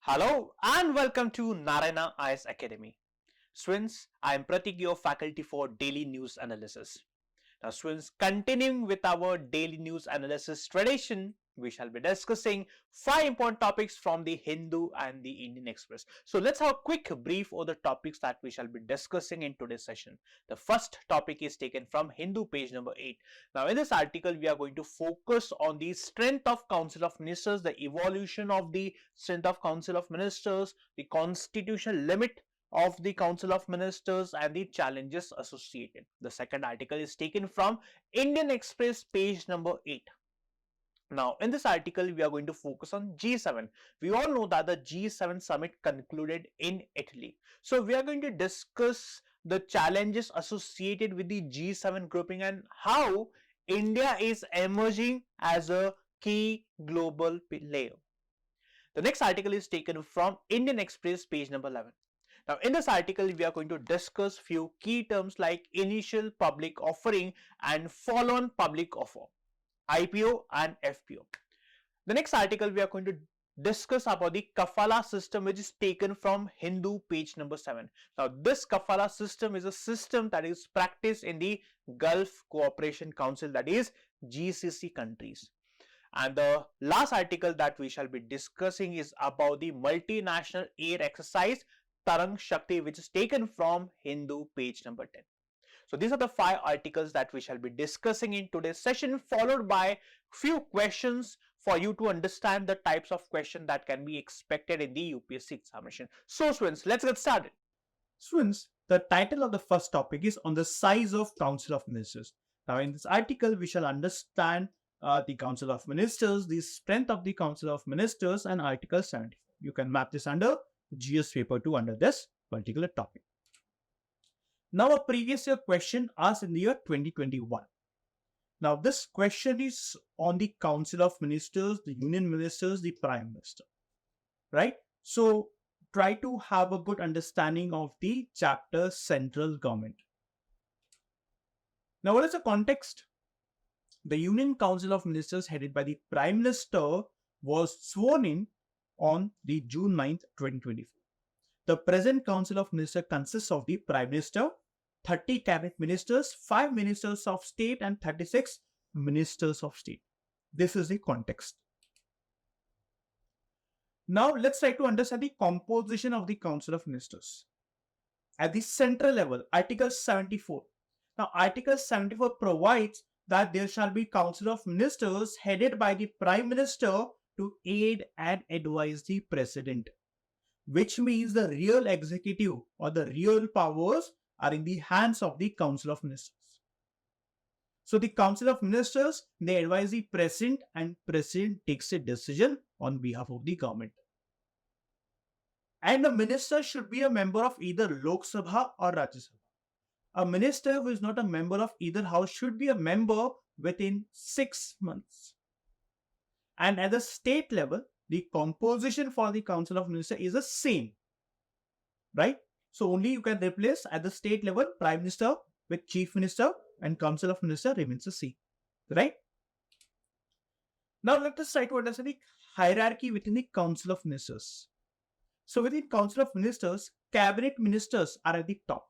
Hello and welcome to Narayana IAS Academy. Students, I am Pratik, your faculty for Daily News Analysis. Now students, continuing with our Daily News Analysis tradition, we shall be discussing 5 important topics from the Hindu and the Indian Express. So let's have a quick brief of the topics that we shall be discussing in today's session. The first topic is taken from Hindu page number 8. Now in this article, we are going to focus on the strength of Council of Ministers, the evolution of the strength of Council of Ministers, the constitutional limit of the Council of Ministers and the challenges associated. The second article is taken from Indian Express page number 8. Now, in this article, we are going to focus on G7. We all know that the G7 summit concluded in Italy. So, we are going to discuss the challenges associated with the G7 grouping and how India is emerging as a key global player. The next article is taken from Indian Express page number 11. Now, in this article, we are going to discuss few key terms like initial public offering and follow-on public offer, IPO and FPO. The next article, we are going to discuss about the Kafala system, which is taken from Hindu page number 7. Now, this Kafala system is a system that is practiced in the Gulf Cooperation Council, that is GCC countries. And the last article that we shall be discussing is about the multinational air exercise Tarang Shakti, which is taken from Hindu page number 10. So these are the 5 articles that we shall be discussing in today's session, followed by few questions for you to understand the types of question that can be expected in the UPSC examination. So students, let's get started. Students, the title of the first topic is on the size of Council of Ministers. Now in this article, we shall understand the Council of Ministers, the strength of the Council of Ministers and Article 74. You can map this under GS paper 2 under this particular topic. Now a previous year question asked in the year 2021. Now this question is on the Council of Ministers, the Union Ministers, the Prime Minister, right? So try to have a good understanding of the chapter Central Government. Now what is the context? The Union Council of Ministers headed by the Prime Minister was sworn in on the June 9th, 2024. The present Council of Ministers consists of the Prime Minister, 30 Cabinet Ministers, 5 Ministers of State and 36 Ministers of State. This is the context. Now let's try to understand the composition of the Council of Ministers. At the central level, Article 74. Now Article 74 provides that there shall be Council of Ministers headed by the Prime Minister to aid and advise the President, which means the real executive or the real powers are in the hands of the Council of Ministers. So the Council of Ministers, they advise the President and President takes a decision on behalf of the government. And the minister should be a member of either Lok Sabha or Rajya Sabha. A minister who is not a member of either house should be a member within 6 months. And at the state level, the composition for the Council of Ministers is the same, right? So only you can replace at the state level Prime Minister with Chief Minister and Council of Ministers remains the same, right? Now let us try to understand the hierarchy within the Council of Ministers. So within Council of Ministers, Cabinet Ministers are at the top.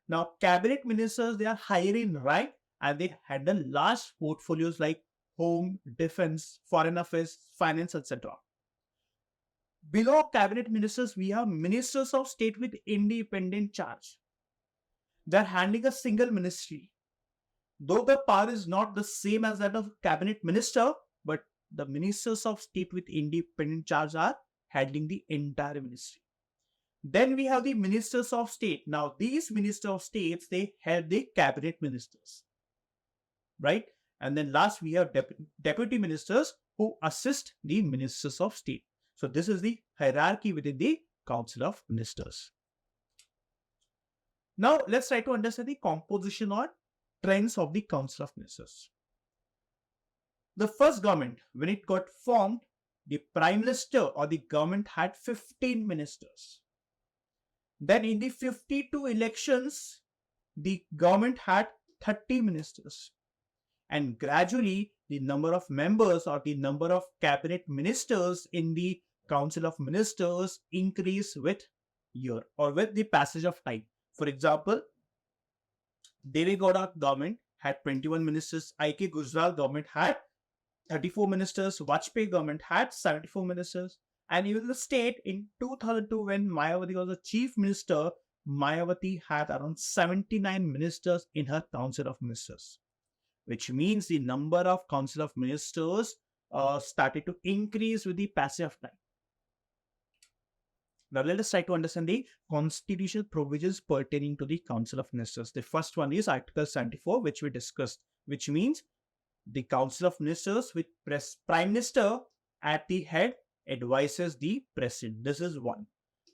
Now Cabinet Ministers, they are higher in rank and they handle large portfolios like Home, Defense, Foreign Affairs, Finance, etc. Below Cabinet Ministers, we have Ministers of State with independent charge. They are handling a single ministry. Though the power is not the same as that of Cabinet Minister, but the Ministers of State with independent charge are handling the entire ministry. Then we have the Ministers of State. Now these Ministers of States, they head the Cabinet Ministers, right? And then last we have Deputy Ministers who assist the Ministers of State. So this is the hierarchy within the Council of Ministers. Now let's try to understand the composition or trends of the Council of Ministers. The first government, when it got formed, the Prime Minister or the government had 15 ministers. Then in the 52 elections, the government had 30 ministers. And gradually, the number of members or the number of cabinet ministers in the Council of Ministers increase with year or with the passage of time. For example, Deve Gowda government had 21 ministers, IK Gujral government had 34 ministers, Vajpayee government had 74 ministers, and even the state in 2002 when Mayawati was the chief minister, Mayawati had around 79 ministers in her Council of Ministers, which means the number of Council of Ministers started to increase with the passage of time. Now let us try to understand the constitutional provisions pertaining to the Council of Ministers. The first one is Article 74, which we discussed, which means the Council of Ministers with Prime Minister at the head advises the President. This is one.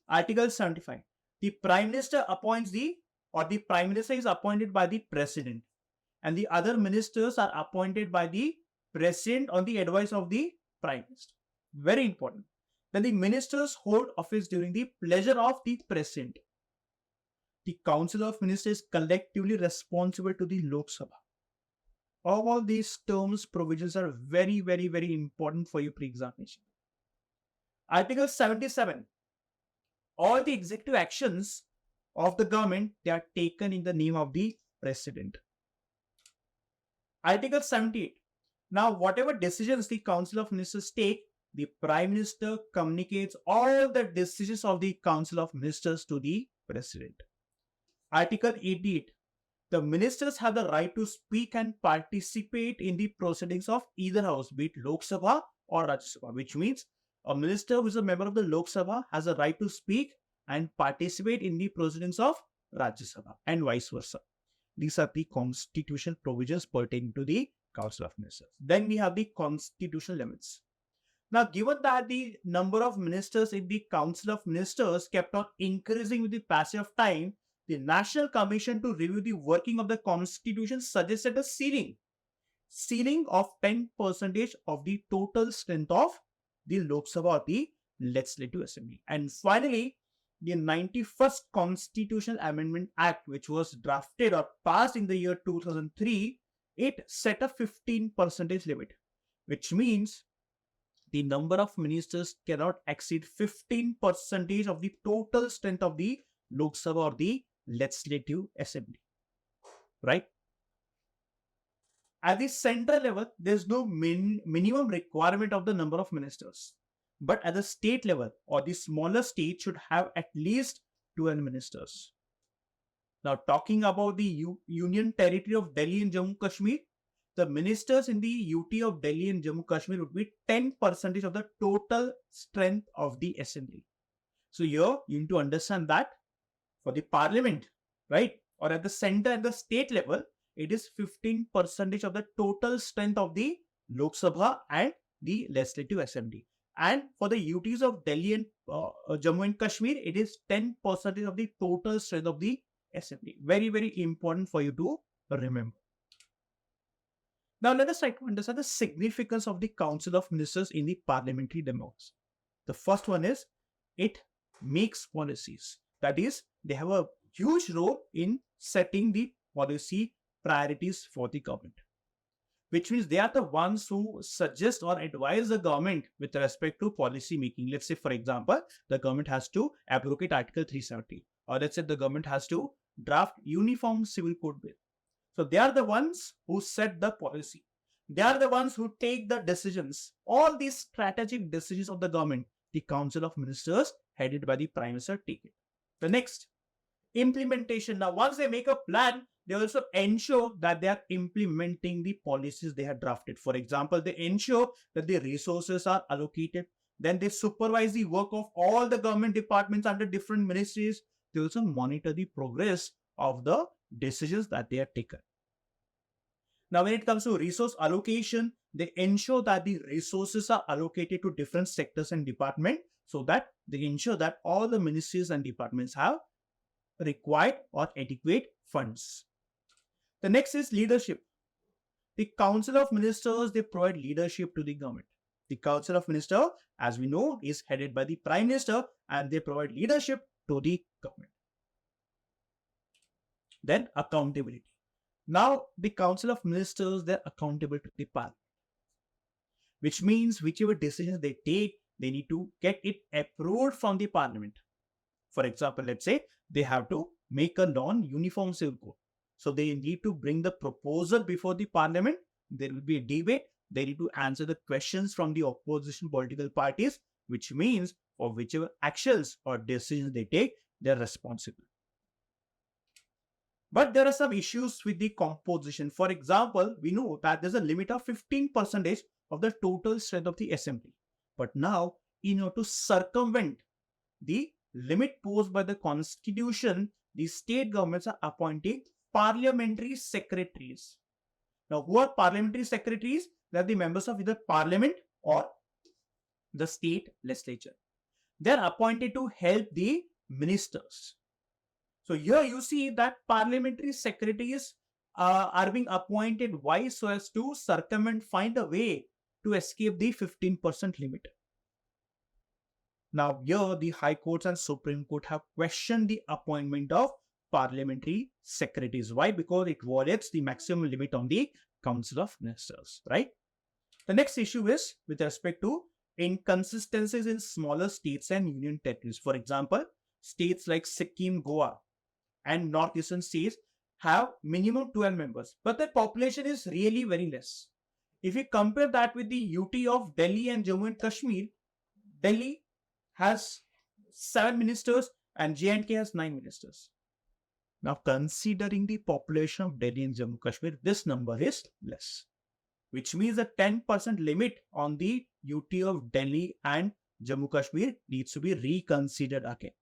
Article 75. The Prime Minister appoints the Prime Minister is appointed by the President, and the other ministers are appointed by the President on the advice of the Prime Minister. Very important. Then the ministers hold office during the pleasure of the President. The Council of Ministers is collectively responsible to the Lok Sabha. All these terms, provisions are very, very, very important for your pre-examination. Article 77. All the executive actions of the government, they are taken in the name of the President. Article 78. Now, whatever decisions the Council of Ministers take, the Prime Minister communicates all the decisions of the Council of Ministers to the President. Article 88. The ministers have the right to speak and participate in the proceedings of either house, be it Lok Sabha or Rajya Sabha, which means a minister who is a member of the Lok Sabha has a right to speak and participate in the proceedings of Rajya Sabha and vice versa. These are the constitutional provisions pertaining to the Council of Ministers. Then we have the constitutional limits. Now, given that the number of ministers in the Council of Ministers kept on increasing with the passage of time, the National Commission to review the working of the Constitution suggested a ceiling of 10% of the total strength of the Lok Sabha or the Legislative Assembly. And finally, the 91st Constitutional Amendment Act, which was drafted or passed in the year 2003, it set a 15% limit, which means the number of ministers cannot exceed 15% of the total strength of the Lok Sabha or the Legislative Assembly. Right? At the central level, there is no minimum requirement of the number of ministers. But at the state level or the smaller state should have at least 12 ministers. Now, talking about the Union Territory of Delhi and Jammu Kashmir, the ministers in the UT of Delhi and Jammu Kashmir would be 10% of the total strength of the assembly. So here you need to understand that for the parliament, right, or at the center and the state level, it is 15% of the total strength of the Lok Sabha and the Legislative Assembly. And for the UTs of Delhi and Jammu and Kashmir, it is 10% of the total strength of the assembly. Very, very important for you to remember. Now, let us try to understand the significance of the Council of Ministers in the parliamentary democracy. The first one is it makes policies. That is, they have a huge role in setting the policy priorities for the government, which means they are the ones who suggest or advise the government with respect to policy making. Let's say, for example, the government has to abrogate Article 370, or let's say the government has to draft Uniform Civil Code Bill. So they are the ones who set the policy. They are the ones who take the decisions. All these strategic decisions of the government, the Council of Ministers headed by the Prime Minister take it. The next, implementation. Now, once they make a plan, they also ensure that they are implementing the policies they have drafted. For example, they ensure that the resources are allocated. Then they supervise the work of all the government departments under different ministries. They also monitor the progress of the decisions that they have taken. Now, when it comes to resource allocation, they ensure that the resources are allocated to different sectors and departments so that they ensure that all the ministries and departments have required or adequate funds. The next is leadership. The Council of Ministers, they provide leadership to the government. The Council of Ministers, as we know, is headed by the Prime Minister and they provide leadership to the government. Then accountability. Now, the Council of Ministers, they're accountable to the Parliament, which means whichever decisions they they need to get it approved from the parliament. For example, let's say they have to make a non-uniform civil code. So they need to bring the proposal before the parliament. There will be a debate. They need to answer the questions from the opposition political parties, which means for whichever actions or decisions they take, they're responsible. But there are some issues with the composition. For example, we know that there's a limit of 15% of the total strength of the assembly. But now, in order to circumvent the limit posed by the constitution, the state governments are appointing parliamentary secretaries. Now, who are parliamentary secretaries? They are the members of either parliament or the state legislature. They are appointed to help the ministers. So here you see that parliamentary secretaries are being appointed. Why? So as to circumvent, find a way to escape the 15% limit. Now here the High Courts and Supreme Court have questioned the appointment of parliamentary secretaries. Why? Because it violates the maximum limit on the Council of Ministers, right? The next issue is with respect to inconsistencies in smaller states and union territories. For example, states like Sikkim, Goa, and northeastern states have minimum 12 members, but their population is really very less. If you compare that with the UT of Delhi and Jammu and Kashmir, Delhi has 7 ministers and J&K has 9 ministers. Now, considering the population of Delhi and Jammu and Kashmir, this number is less, which means the 10% limit on the UT of Delhi and Jammu and Kashmir needs to be reconsidered again.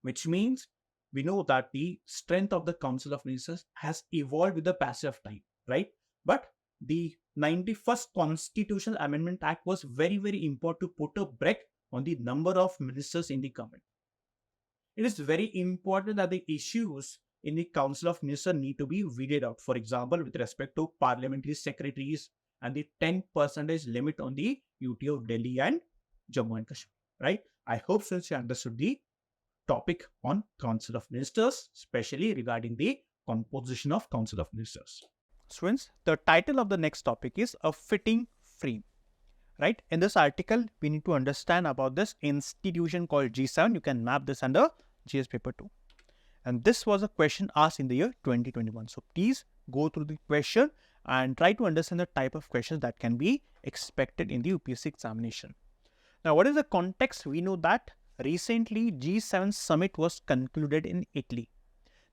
Which means we know that the strength of the Council of Ministers has evolved with the passage of time, right? But the 91st Constitutional Amendment Act was very, very important to put a brake on the number of ministers in the government. It is very important that the issues in the Council of Ministers need to be weeded out. For example, with respect to parliamentary secretaries and the 10% limit on the UT of Delhi and Jammu and Kashmir, right? I hope since you understood the topic on Council of Ministers, especially regarding the composition of Council of Ministers. Students, the title of the next topic is a fitting frame, right? In this article, we need to understand about this institution called G7. You can map this under GS paper 2. And this was a question asked in the year 2021. So please go through the question and try to understand the type of questions that can be expected in the UPSC examination. Now, what is the context? We know that recently G7 summit was concluded in Italy.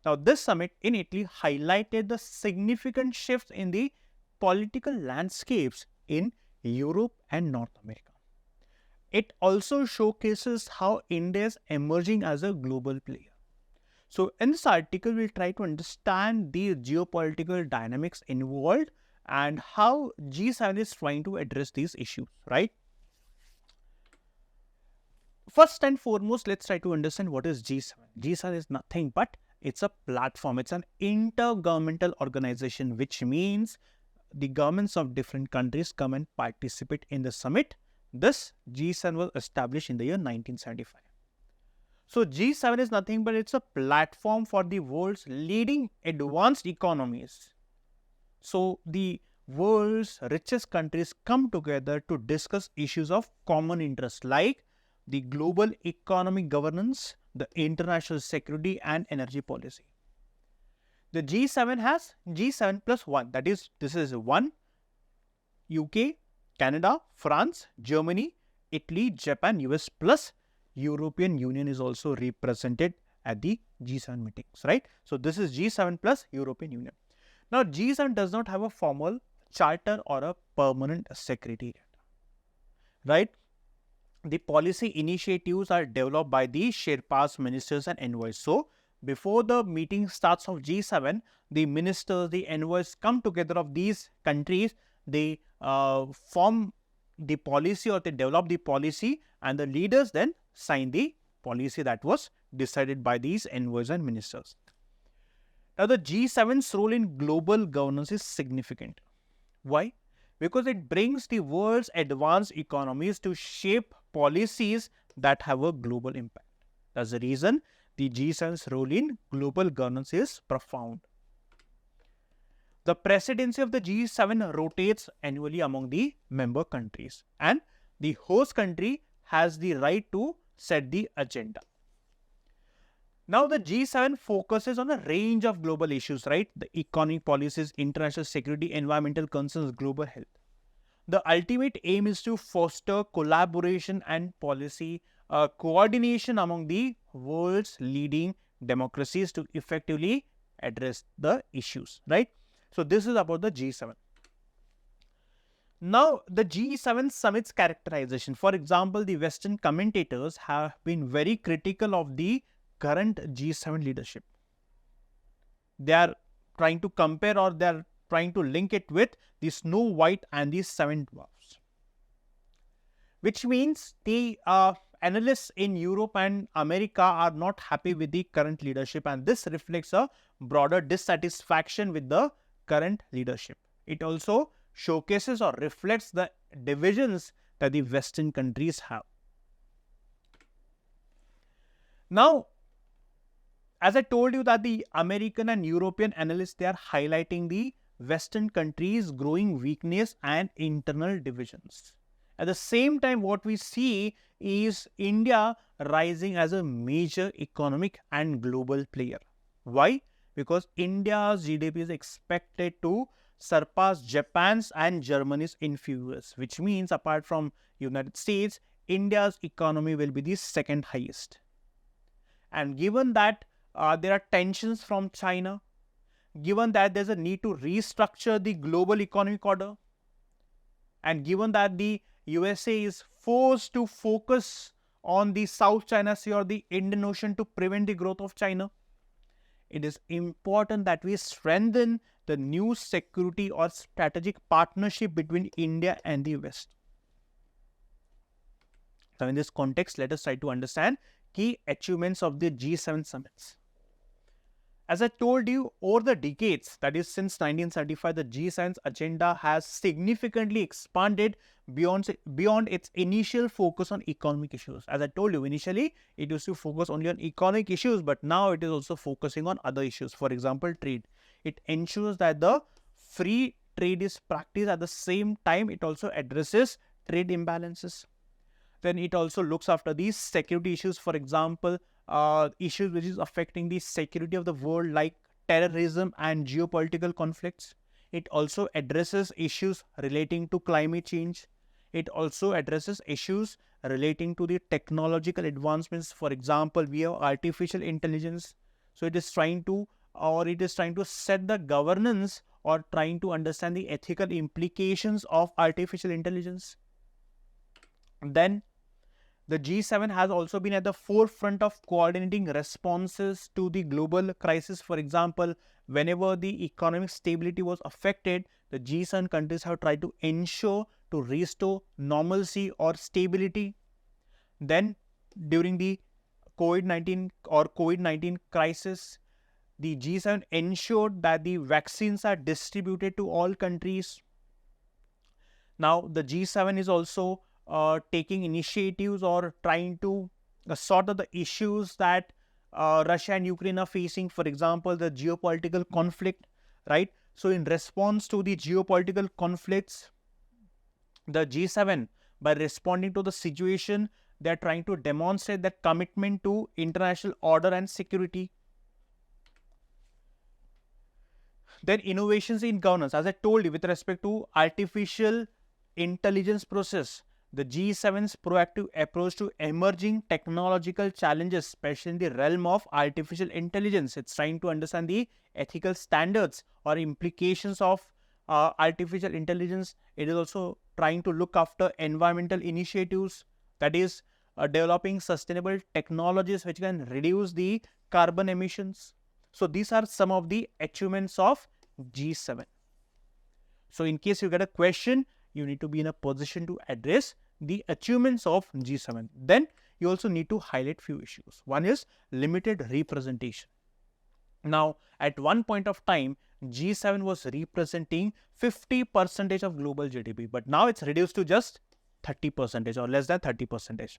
Now, this summit in Italy highlighted the significant shifts in the political landscapes in Europe and North America. It also showcases how India is emerging as a global player. So, in this article, we'll try to understand the geopolitical dynamics involved and how G7 is trying to address these issues, right? First and foremost, let's try to understand what is G7. G7 is nothing but it's a platform. It's an intergovernmental organization, which means the governments of different countries come and participate in the summit. This G7 was established in the year 1975. So G7 is nothing but it's a platform for the world's leading advanced economies. So the world's richest countries come together to discuss issues of common interest like the global economic governance, the international security and energy policy. The G7 has G7 plus 1, that is, this is 1, UK, Canada, France, Germany, Italy, Japan, US plus European Union is also represented at the G7 meetings, right? So this is G7 plus European Union. Now G7 does not have a formal charter or a permanent secretariat, right? The policy initiatives are developed by the Sherpas, ministers and envoys. So before the meeting starts of G7, the ministers, the envoys come together of these countries, they form the policy or they develop the policy and the leaders then sign the policy that was decided by these envoys and ministers. Now the G7's role in global governance is significant. Why? Because it brings the world's advanced economies to shape policies that have a global impact. That's the reason the G7's role in global governance is profound. The presidency of the G7 rotates annually among the member countries, and the host country has the right to set the agenda. Now, the G7 focuses on a range of global issues, right? The economic policies, international security, environmental concerns, global health. The ultimate aim is to foster collaboration and policy coordination among the world's leading democracies to effectively address the issues, right? So, this is about the G7. Now, the G7 summit's characterization. For example, the Western commentators have been very critical of the current G7 leadership. They are trying to compare, or they are trying to link it with the Snow White and the Seven Dwarfs, which means the analysts in Europe and America are not happy with the current leadership, and this reflects a broader dissatisfaction with the current leadership. It also showcases or reflects the divisions that the Western countries have. Now, as I told you that the American and European analysts, they are highlighting the Western countries' growing weakness and internal divisions. At the same time, what we see is India rising as a major economic and global player. Why? Because India's GDP is expected to surpass Japan's and Germany's in few years, which means apart from United States, India's economy will be the second highest. And given that there are tensions from China, given that there's a need to restructure the global economic order, and given that the USA is forced to focus on the South China Sea or the Indian Ocean to prevent the growth of China, it is important that we strengthen the new security or strategic partnership between India and the West. So, in this context, let us try to understand key achievements of the G7 summits. As I told you, over the decades, that is since 1975, the G7's agenda has significantly expanded beyond its initial focus on economic issues. As I told you, initially it used to focus only on economic issues, but now it is also focusing on other issues. For example, trade. It ensures that the free trade is practiced. At the same time, it also addresses trade imbalances. Then it also looks after these security issues. For example, issues which is affecting the security of the world, like terrorism and geopolitical conflicts. It also addresses issues relating to climate change. It also addresses issues relating to the technological advancements. For example, we have artificial intelligence. So it is trying to set the governance or trying to understand the ethical implications of artificial intelligence. Then the G7 has also been at the forefront of coordinating responses to the global crisis. For example, whenever the economic stability was affected, the G7 countries have tried to ensure to restore normalcy or stability. Then, during the COVID-19 crisis, the G7 ensured that the vaccines are distributed to all countries. Now, the G7 is also taking initiatives or trying to sort out the issues that Russia and Ukraine are facing. For example, the geopolitical conflict, right? So, in response to the geopolitical conflicts, the G7, by responding to the situation, they are trying to demonstrate their commitment to international order and security. Then innovations in governance. As I told you, with respect to artificial intelligence process, the G7's proactive approach to emerging technological challenges, especially in the realm of artificial intelligence. It's trying to understand the ethical standards or implications of artificial intelligence. It is also trying to look after environmental initiatives, that is developing sustainable technologies which can reduce the carbon emissions. So these are some of the achievements of G7. So in case you get a question, you need to be in a position to address the achievements of G7. Then you also need to highlight few issues. One is limited representation. Now, at one point of time, G7 was representing 50% of global GDP, but now it's reduced to just 30% or less than 30%.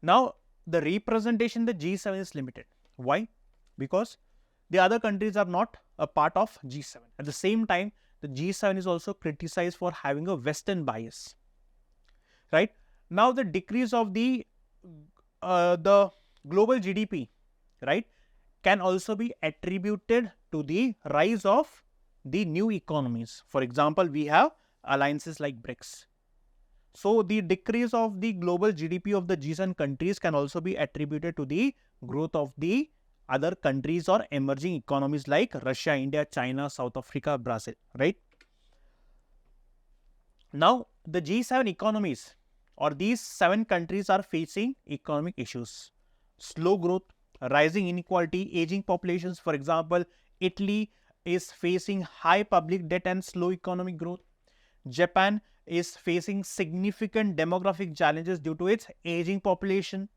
Now, the representation in the G7 is limited. Why? Because the other countries are not a part of G7. At the same time, the G7 is also criticized for having a Western bias. right? Now the decrease of the global GDP, right, can also be attributed to the rise of the new economies. For example, we have alliances like BRICS. So the decrease of the global GDP of the G7 countries can also be attributed to the growth of the other countries or emerging economies like Russia, India, China, South Africa, Brazil, right? Now, the G7 economies or these 7 countries are facing economic issues. Slow growth, rising inequality, aging populations. For example, Italy is facing high public debt and slow economic growth. Japan is facing significant demographic challenges due to its aging population.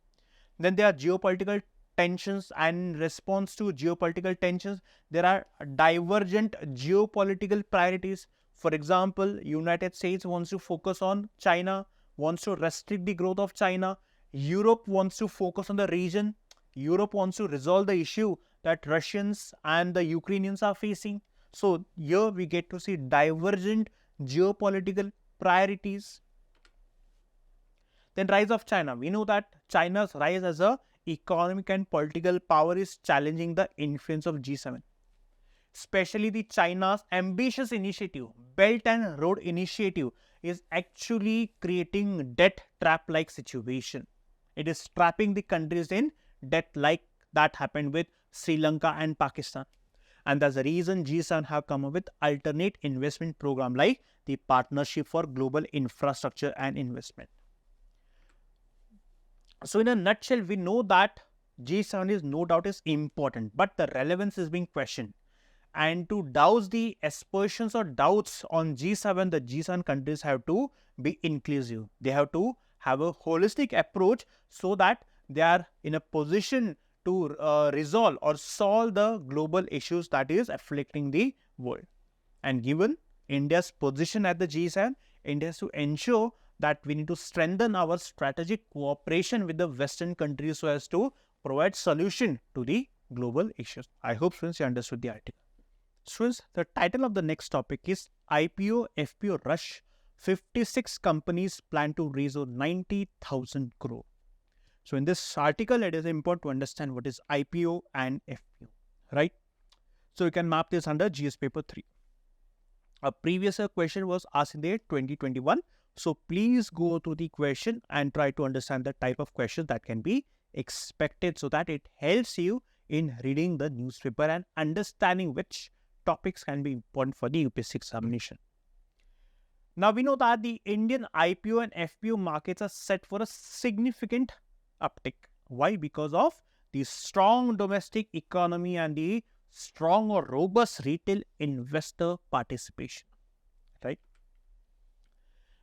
Then there are geopolitical tensions, and in response to geopolitical tensions, there are divergent geopolitical priorities. For example, United States wants to focus on China, wants to restrict the growth of China. Europe wants to focus on the region. Europe wants to resolve the issue that Russians and the Ukrainians are facing. So here we get to see divergent geopolitical priorities. Then rise of China. We know that China's rise as a economic and political power is challenging the influence of G7. Especially the China's ambitious initiative, Belt and Road Initiative, is actually creating debt trap-like situation. It is trapping the countries in debt like that happened with Sri Lanka and Pakistan. And that's the reason G7 have come up with alternate investment program like the Partnership for Global Infrastructure and Investment. So in a nutshell, we know that G7 is no doubt is important, but the relevance is being questioned. And to douse the aspersions or doubts on G7, the G7 countries have to be inclusive. They have to have a holistic approach so that they are in a position to resolve or solve the global issues that is afflicting the world. And given India's position at the G7, India has to ensure that we need to strengthen our strategic cooperation with the Western countries so as to provide solution to the global issues. I hope students you understood the article. Students, the title of the next topic is IPO FPO rush. 56 companies plan to raise 90,000 crore. So in this article, it is important to understand what is IPO and FPO, right? So you can map this under GS paper 3. A previous question was asked in the 2021. So please go through the question and try to understand the type of question that can be expected so that it helps you in reading the newspaper and understanding which topics can be important for the UPSC examination. Now we know that the Indian IPO and FPO markets are set for a significant uptick. Why? Because of the strong domestic economy and the strong or robust retail investor participation, right?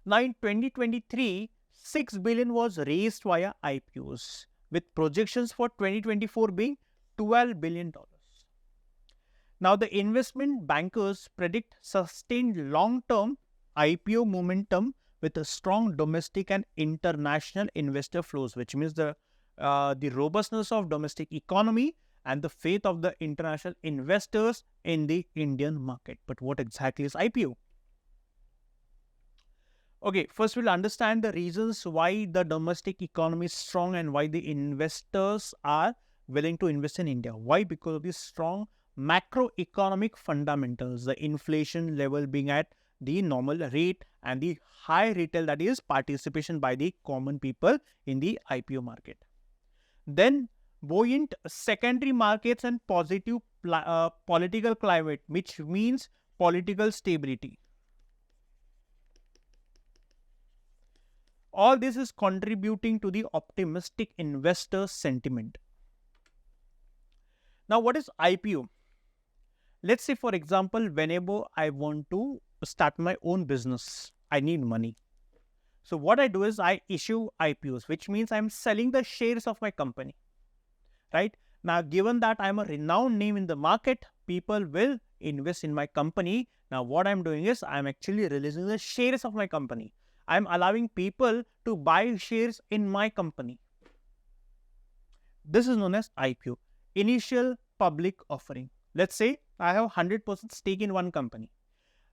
Now in 2023, 6 billion was raised via IPOs with projections for 2024 being $12 billion. Now the investment bankers predict sustained long-term IPO momentum with a strong domestic and international investor flows, which means the robustness of domestic economy and the faith of the international investors in the Indian market. But what exactly is IPO? Okay, first we'll understand the reasons why the domestic economy is strong and why the investors are willing to invest in India. Why? Because of the strong macroeconomic fundamentals, the inflation level being at the normal rate and the high retail, that is participation by the common people in the IPO market. Then buoyant secondary markets and positive political climate, which means political stability. All this is contributing to the optimistic investor sentiment. Now, what is IPO? Let's say, for example, whenever I want to start my own business, I need money. So what I do is I issue IPOs, which means I'm selling the shares of my company, right? Now, given that I'm a renowned name in the market, people will invest in my company. Now, what I'm doing is I'm actually releasing the shares of my company. I'm allowing people to buy shares in my company. This is known as IPO, initial public offering. Let's say I have 100% stake in one company.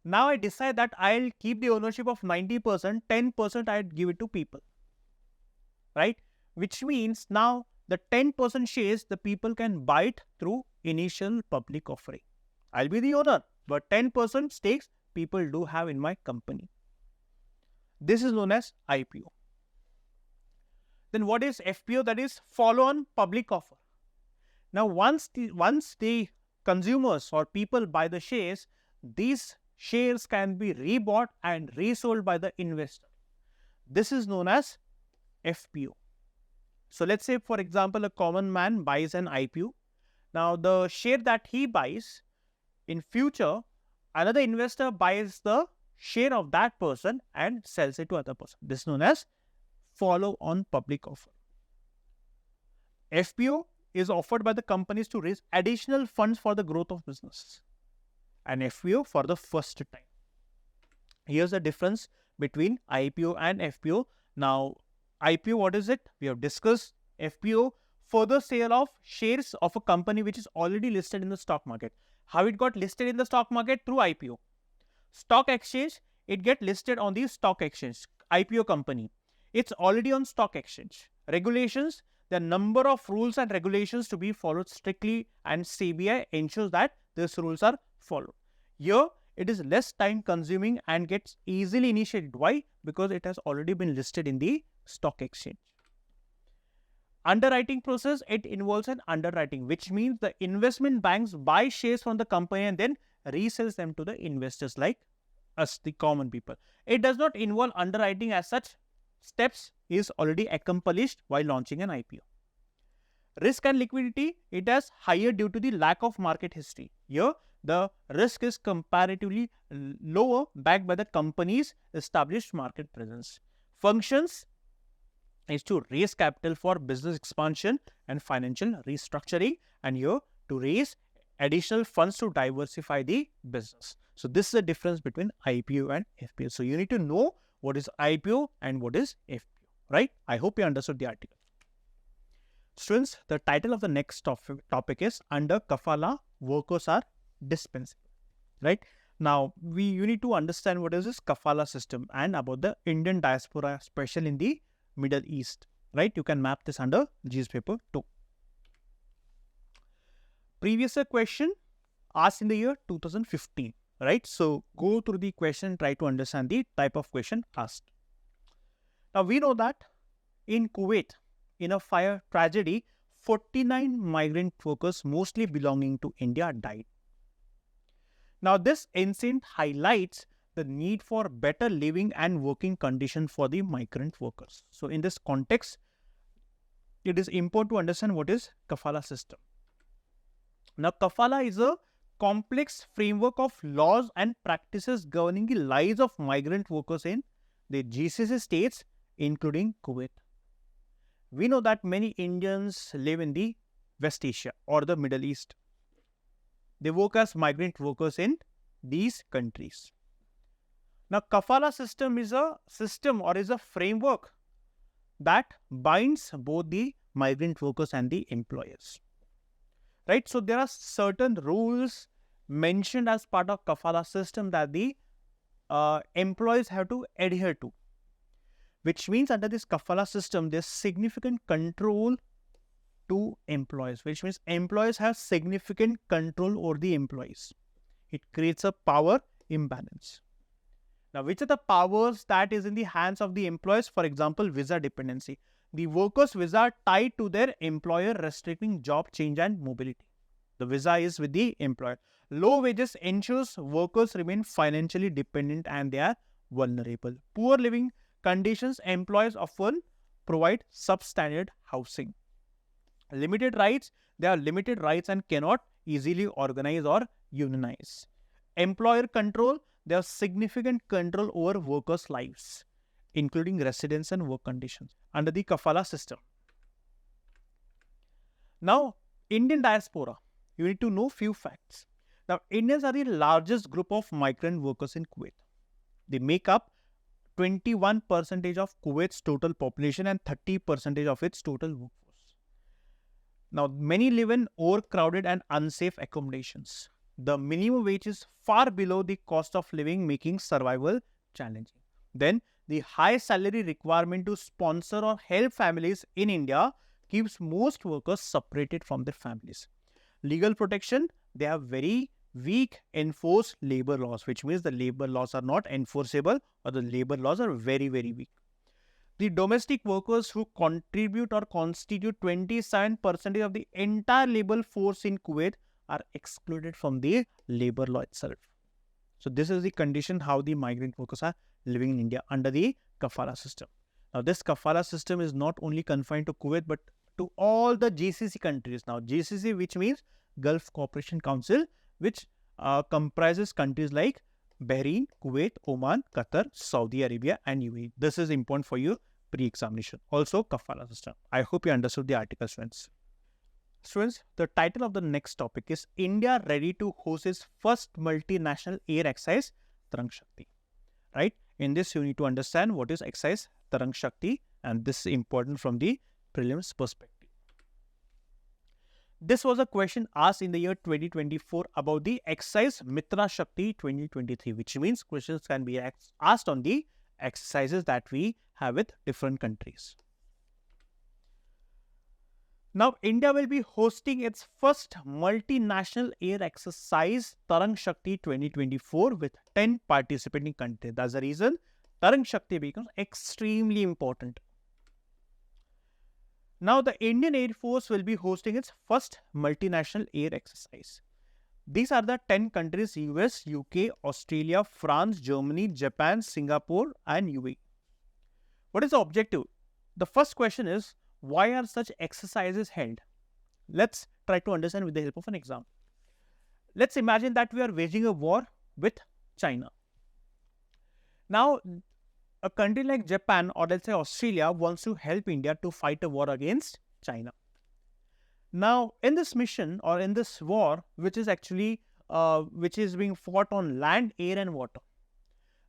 Now I decide that I'll keep the ownership of 90%, 10% I'd give it to people, right? Which means now the 10% shares the people can buy it through initial public offering. I'll be the owner, but 10% stakes people do have in my company. This is known as IPO. Then what is FPO? That is follow-on public offer. Now once the consumers or people buy the shares, these shares can be rebought and resold by the investor. This is known as FPO. So let's say, for example, a common man buys an IPO. Now the share that he buys, in future, another investor buys the share of that person and sells it to other person. This is known as follow-on public offer. FPO is offered by the companies to raise additional funds for the growth of business, and FPO for the first time. Here's the difference between IPO and FPO. Now, IPO, what is it? We have discussed. FPO, further sale of shares of a company which is already listed in the stock market. How it got listed in the stock market? Through IPO. Stock exchange, it get listed on the stock exchange. IPO company, it's already on stock exchange. Regulations, the number of rules and regulations to be followed strictly, and CBI ensures that these rules are followed. Here, it is less time consuming and gets easily initiated. Why? Because it has already been listed in the stock exchange. Underwriting process, it involves an underwriting, which means the investment banks buy shares from the company and then resells them to the investors like us, the common people. It does not involve underwriting as such. Steps is already accomplished while launching an IPO. Risk and liquidity, it is higher due to the lack of market history. Here, the risk is comparatively lower, backed by the company's established market presence. Functions is to raise capital for business expansion and financial restructuring, and here to raise additional funds to diversify the business. So this is the difference between IPO and FPO. So you need to know what is IPO and what is FPO, right? I hope you understood the article. Students, the title of the next topic is Under Kafala, Workers Are Dispensable, right? Now, you need to understand what is this Kafala system and about the Indian diaspora, especially in the Middle East, right? You can map this under GS paper 2. Previous question asked in the year 2015, right? So go through the question, try to understand the type of question asked. Now we know that in Kuwait, in a fire tragedy, 49 migrant workers, mostly belonging to India, died. Now this incident highlights the need for better living and working conditions for the migrant workers. So in this context, it is important to understand what is Kafala system. Now Kafala is a complex framework of laws and practices governing the lives of migrant workers in the GCC states, including Kuwait. We know that many Indians live in the West Asia or the Middle East. They work as migrant workers in these countries. Now, Kafala system is a system or is a framework that binds both the migrant workers and the employers, right? So there are certain rules mentioned as part of Kafala system that the employees have to adhere to, which means under this Kafala system, there's significant control to employees, which means employees have significant control over the employees. It creates a power imbalance. Now, which are the powers that is in the hands of the employees? For example, visa dependency. The workers' visa are tied to their employer, restricting job change and mobility. The visa is with the employer. Low wages ensures workers remain financially dependent and they are vulnerable. Poor living conditions, employers often provide substandard housing. Limited rights, they are limited rights and cannot easily organize or unionize. Employer control, there are significant control over workers' lives, including residence and work conditions under the Kafala system. Now, Indian diaspora, you need to know few facts. Now, Indians are the largest group of migrant workers in Kuwait. They make up 21% of Kuwait's total population and 30% of its total workforce. Now, many live in overcrowded and unsafe accommodations. the minimum wage is far below the cost of living, making survival challenging. Then, the high salary requirement to sponsor or help families in India keeps most workers separated from their families. Legal protection, they have very weak enforced labor laws, which means the labor laws are not enforceable or the labor laws are very, very weak. The domestic workers who contribute or constitute 27% of the entire labor force in Kuwait are excluded from the labor law itself. So this is the condition how the migrant workers are living in India under the Kafala system. Now this Kafala system is not only confined to Kuwait but to all the GCC countries. Now GCC, which means Gulf Cooperation Council, which comprises countries like Bahrain, Kuwait, Oman, Qatar, Saudi Arabia and UAE. This is important for you pre-examination. Also Kafala system. I hope you understood the article, students. Students, the title of the next topic is India ready to host its first multinational air exercise, Tarang Shakti. Right? In this, you need to understand what is exercise Tarang Shakti, and this is important from the prelims perspective. This was a question asked in the year 2024 about the exercise Mitra Shakti 2023, which means questions can be asked on the exercises that we have with different countries. Now, India will be hosting its first multinational air exercise Tarang Shakti 2024 with 10 participating countries. That's the reason Tarang Shakti becomes extremely important. Now, the Indian Air Force will be hosting its first multinational air exercise. These are the 10 countries: US, UK, Australia, France, Germany, Japan, Singapore and UAE. What is the objective? The first question is, why are such exercises held? Let's try to understand with the help of an example. Let's imagine that we are waging a war with China. Now, a country like Japan or let's say Australia wants to help India to fight a war against China. Now, in this mission or in this war, which is actually which is being fought on land, air and water.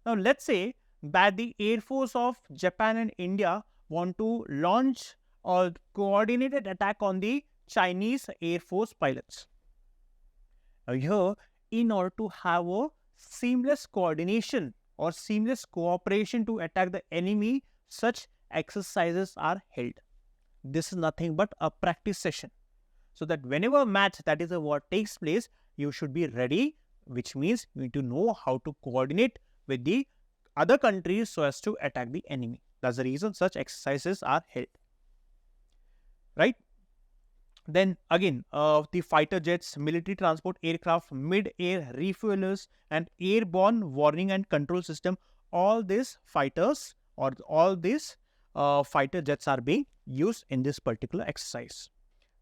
Now, let's say that the Air Force of Japan and India want to launch or coordinated attack on the Chinese Air Force pilots. Now here, in order to have a seamless coordination or seamless cooperation to attack the enemy, such exercises are held. This is nothing but a practice session. So that whenever a match, that is a war, takes place, you should be ready, which means you need to know how to coordinate with the other countries so as to attack the enemy. That's the reason such exercises are held. Right? Then again, the fighter jets, military transport aircraft, mid-air refuelers and airborne warning and control system, all these fighters or all these fighter jets are being used in this particular exercise.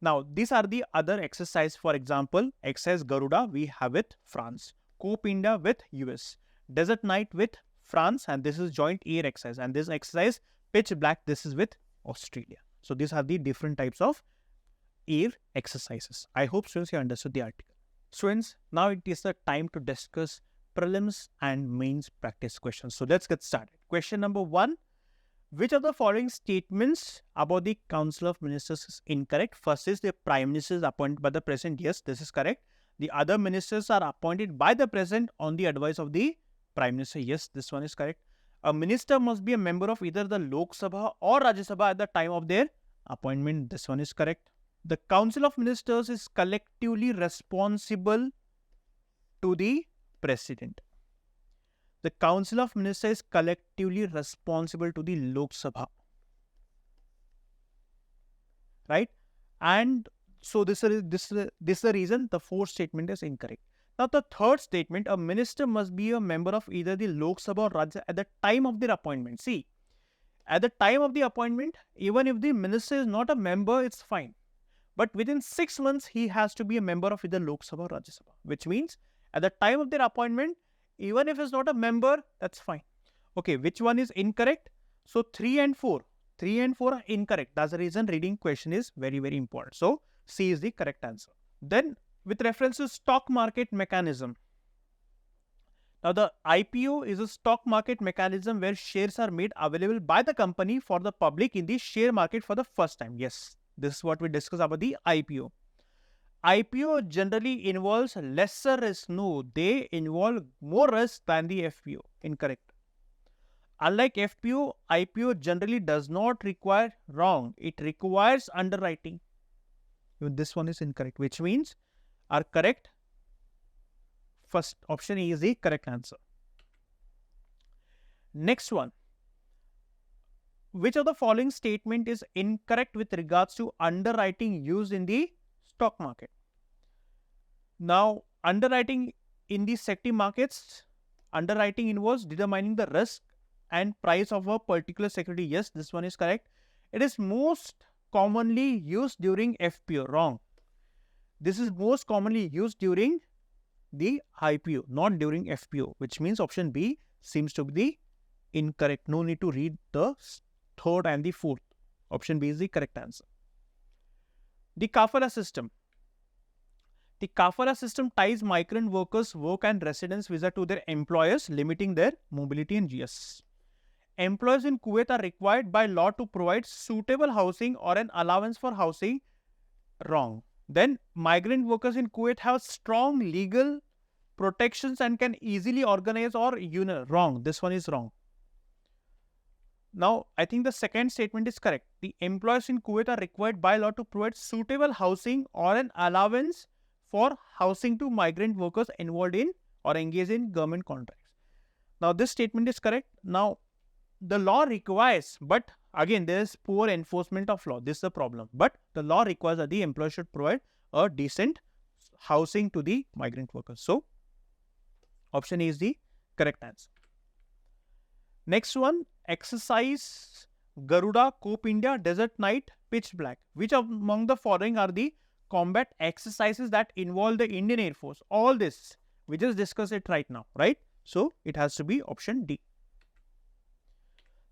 Now, these are the other exercise. For example, exercise Garuda we have with France, Cope India with US, Desert Night with France, and this is joint air exercise, and this exercise Pitch Black, this is with Australia. So these are the different types of air exercises. I hope students you understood the article. Students, now it is the time to discuss prelims and mains practice questions. So let's get started. Question number 1. Which of the following statements about the Council of Ministers is incorrect? First is the Prime Minister is appointed by the President. Yes, this is correct. The other ministers are appointed by the President on the advice of the Prime Minister. Yes, this one is correct. A minister must be a member of either the Lok Sabha or Rajya Sabha at the time of their appointment. This one is correct. The Council of Ministers is collectively responsible to the President. The Council of Ministers is collectively responsible to the Lok Sabha. Right? And so this is the reason the fourth statement is incorrect. Now the third statement, a minister must be a member of either the Lok Sabha or Rajya at the time of their appointment. See, at the time of the appointment, even if the minister is not a member, it's fine. But within 6 months, he has to be a member of either Lok Sabha or Rajya Sabha, which means at the time of their appointment, even if he's not a member, that's fine. Okay, which one is incorrect? So 3 and 4 are incorrect. That's the reason reading question is very, very important. So C is the correct answer. Then with reference to stock market mechanism. Now the IPO is a stock market mechanism where shares are made available by the company for the public in the share market for the first time. Yes, this is what we discussed about the IPO. IPO generally involves lesser risk. No, they involve more risk than the FPO. Incorrect. Unlike FPO, IPO generally does not require wrong. It requires underwriting. This one is incorrect, which means our correct first option is the correct answer. Next one. Which of the following statement is incorrect with regards to underwriting used in the stock market? Now, underwriting in the sector markets, underwriting involves determining the risk and price of a particular security. Yes, this one is correct. It is most commonly used during FPO. Wrong. This is most commonly used during the IPO, not during FPO, which means option B seems to be the incorrect. No need to read the third and the fourth. Option B is the correct answer. The Kafala system. The Kafala system ties migrant workers' work and residence visa to their employers, limiting their mobility in GS. Employers in Kuwait are required by law to provide suitable housing or an allowance for housing. Wrong. Then migrant workers in Kuwait have strong legal protections and can easily organize or union. Wrong. This one is wrong. Now, I think the second statement is correct. The employers in Kuwait are required by law to provide suitable housing or an allowance for housing to migrant workers involved in or engaged in government contracts. Now, this statement is correct. Now, the law requires, but again, there is poor enforcement of law. This is the problem. But the law requires that the employer should provide a decent housing to the migrant workers. So, option A is the correct answer. Next one, exercise Garuda, Cope India, Desert Night, Pitch Black. Which among the following are the combat exercises that involve the Indian Air Force? All this, we just discussed it right now, right? So, it has to be option D.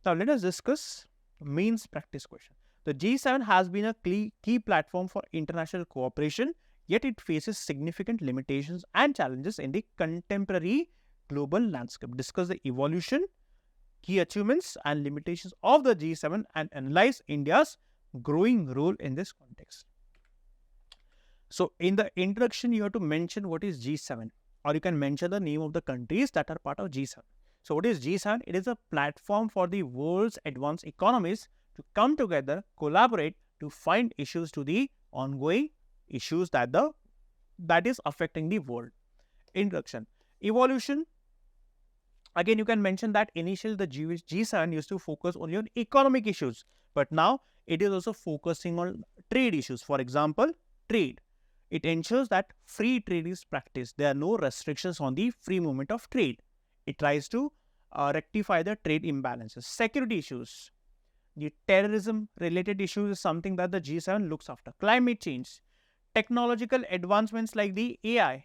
Now, let us discuss means practice question. The G7 has been a key platform for international cooperation, yet it faces significant limitations and challenges in the contemporary global landscape. Discuss the evolution, key achievements and limitations of the G7 and analyze India's growing role in this context. So, in the introduction, you have to mention what is G7, or you can mention the name of the countries that are part of G7. So, what is G7? It is a platform for the world's advanced economies to come together, collaborate to find issues to the ongoing issues that is affecting the world. Introduction. Evolution. Again, you can mention that initially the G7 used to focus only on economic issues, but now it is also focusing on trade issues. For example, trade. It ensures that free trade is practiced. There are no restrictions on the free movement of trade. It tries to rectify the trade imbalances. Security issues. The terrorism related issues is something that the G7 looks after. Climate change. Technological advancements like the AI.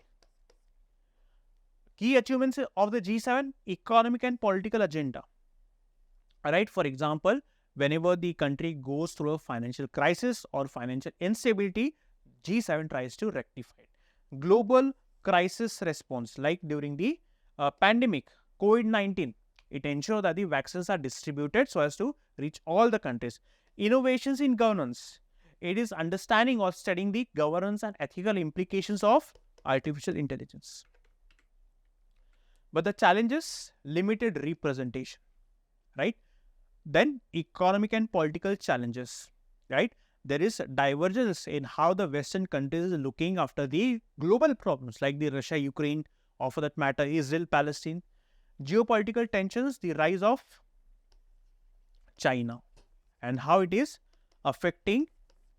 Key achievements of the G7, economic and political agenda. Alright, for example, whenever the country goes through a financial crisis or financial instability, G7 tries to rectify it. Global crisis response, like during the pandemic, COVID-19, it ensures that the vaccines are distributed so as to reach all the countries. Innovations in governance, it is understanding or studying the governance and ethical implications of artificial intelligence. But the challenge is limited representation, right? Then economic and political challenges, right? There is divergence in how the Western countries are looking after the global problems like the Russia-Ukraine, or for that matter, Israel-Palestine. Geopolitical tensions, the rise of China and how it is affecting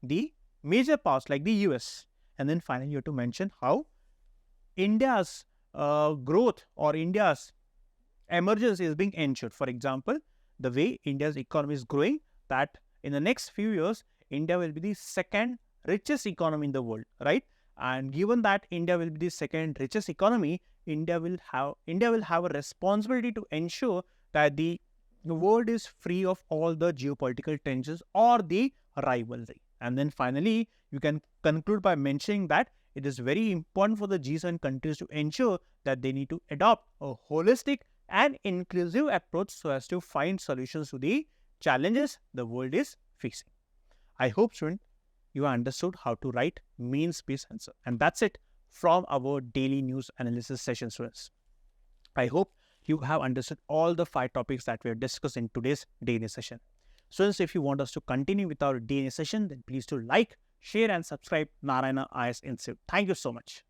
the major powers like the US. And then finally, you have to mention how India's growth or India's emergence is being ensured. For example, the way India's economy is growing, that in the next few years, India will be the second richest economy in the world, right? And given that India will be the second richest economy, India will have a responsibility to ensure that the world is free of all the geopolitical tensions or the rivalry. And then finally, you can conclude by mentioning that it is very important for the G7 countries to ensure that they need to adopt a holistic and inclusive approach so as to find solutions to the challenges the world is facing. I hope, students, you have understood how to write means-based answer. And that's it from our daily news analysis session, students. I hope you have understood all the 5 topics that we have discussed in today's DNA session. Students, if you want us to continue with our DNA session, then please do like, share and subscribe Narayana IAS Institute. Thank you so much.